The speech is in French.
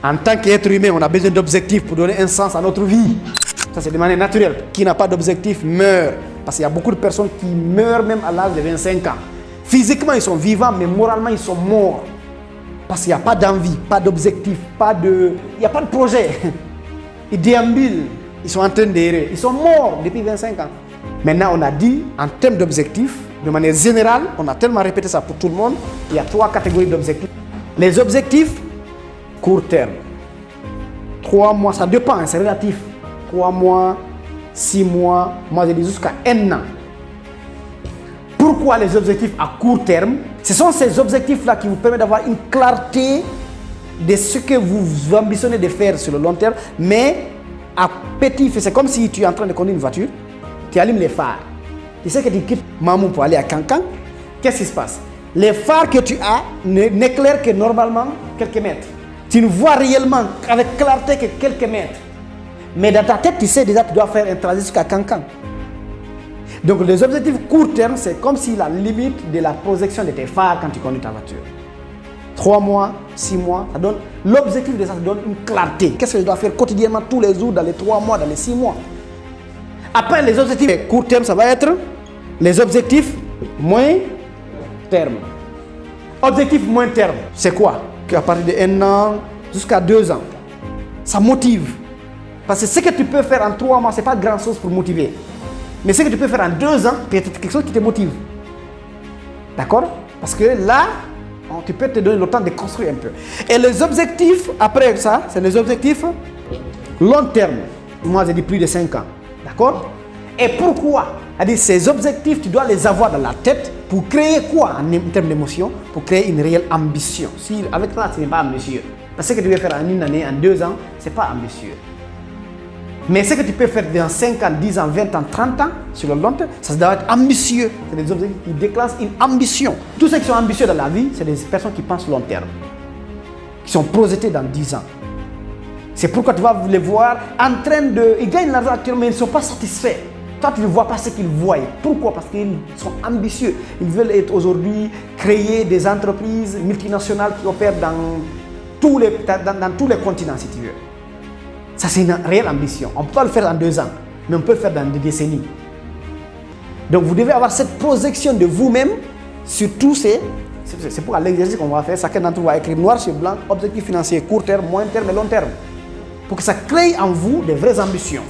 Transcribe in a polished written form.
En tant qu'être humain, on a besoin d'objectifs pour donner un sens à notre vie. Ça, c'est de manière naturelle. Qui n'a pas d'objectif meurt. Parce qu'il y a beaucoup de personnes qui meurent même à l'âge de 25 ans. Physiquement, ils sont vivants, mais moralement, ils sont morts. Parce qu'il n'y a pas d'envie, pas d'objectif, il n'y a pas de projet. Ils déambulent, ils sont en train d'errer. Ils sont morts depuis 25 ans. Maintenant, on a dit, en termes d'objectifs, de manière générale, on a tellement répété ça pour tout le monde, il y a 3 catégories d'objectifs. Les objectifs, court terme. 3 mois, ça dépend, hein, c'est relatif. 3 mois, 6 mois, moi je dis jusqu'à 1 an. Pourquoi les objectifs à court terme? Ce sont ces objectifs-là qui vous permettent d'avoir une clarté de ce que vous ambitionnez de faire sur le long terme, mais à petit feu. C'est comme si tu es en train de conduire une voiture, tu allumes les phares. Tu sais que tu quittes Mamou pour aller à Cancan. Qu'est-ce qui se passe? Les phares que tu as n'éclairent que normalement quelques mètres. Tu ne vois réellement avec clarté que quelques mètres. Mais dans ta tête, tu sais déjà que tu dois faire un trajet jusqu'à Cancan. Donc les objectifs court terme, c'est comme si la limite de la projection de tes phares quand tu conduis ta voiture. 3 mois, 6 mois, ça donne l'objectif de ça, ça donne une clarté. Qu'est-ce que je dois faire quotidiennement, tous les jours, dans les 3 mois, dans les 6 mois. Après les objectifs court terme, ça va être les objectifs moyen terme. Objectif moyen terme, c'est quoi? À partir de 1 an jusqu'à 2 ans. Ça motive. Parce que ce que tu peux faire en 3 mois, ce n'est pas grand chose pour motiver. Mais ce que tu peux faire en 2 ans, peut-être quelque chose qui te motive. D'accord? Parce que là, tu peux te donner le temps de construire un peu. Et les objectifs, après ça, c'est les objectifs long terme. Moi, j'ai dit plus de 5 ans. D'accord? Et pourquoi? C'est-à-dire, ces objectifs, tu dois les avoir dans la tête pour créer quoi en termes d'émotion? Pour créer une réelle ambition. Si avec ça, ce n'est pas ambitieux. Parce que ce que tu veux faire en 1 année, en 2 ans, ce n'est pas ambitieux. Mais ce que tu peux faire dans 5 ans, 10 ans, 20 ans, 30 ans, sur le long terme, ça doit être ambitieux. C'est des objectifs qui déclenchent une ambition. Tous ceux qui sont ambitieux dans la vie, c'est des personnes qui pensent long terme, qui sont projetés dans 10 ans. C'est pourquoi tu vas les voir en train de... Ils gagnent l'argent actuellement, mais ils ne sont pas satisfaits. Toi, tu ne vois pas ce qu'ils voient. Pourquoi? Parce qu'ils sont ambitieux. Ils veulent être aujourd'hui, créer des entreprises multinationales qui opèrent dans tous les continents, si tu veux. Ça, c'est une réelle ambition. On ne peut pas le faire en 2 ans, mais on peut le faire dans des décennies. Donc, vous devez avoir cette projection de vous-même sur tous ces... C'est pour l'exercice qu'on va faire. Chacun d'entre vous va écrire noir sur blanc, objectif financier, court terme, moyen terme et long terme. Pour que ça crée en vous des vraies ambitions.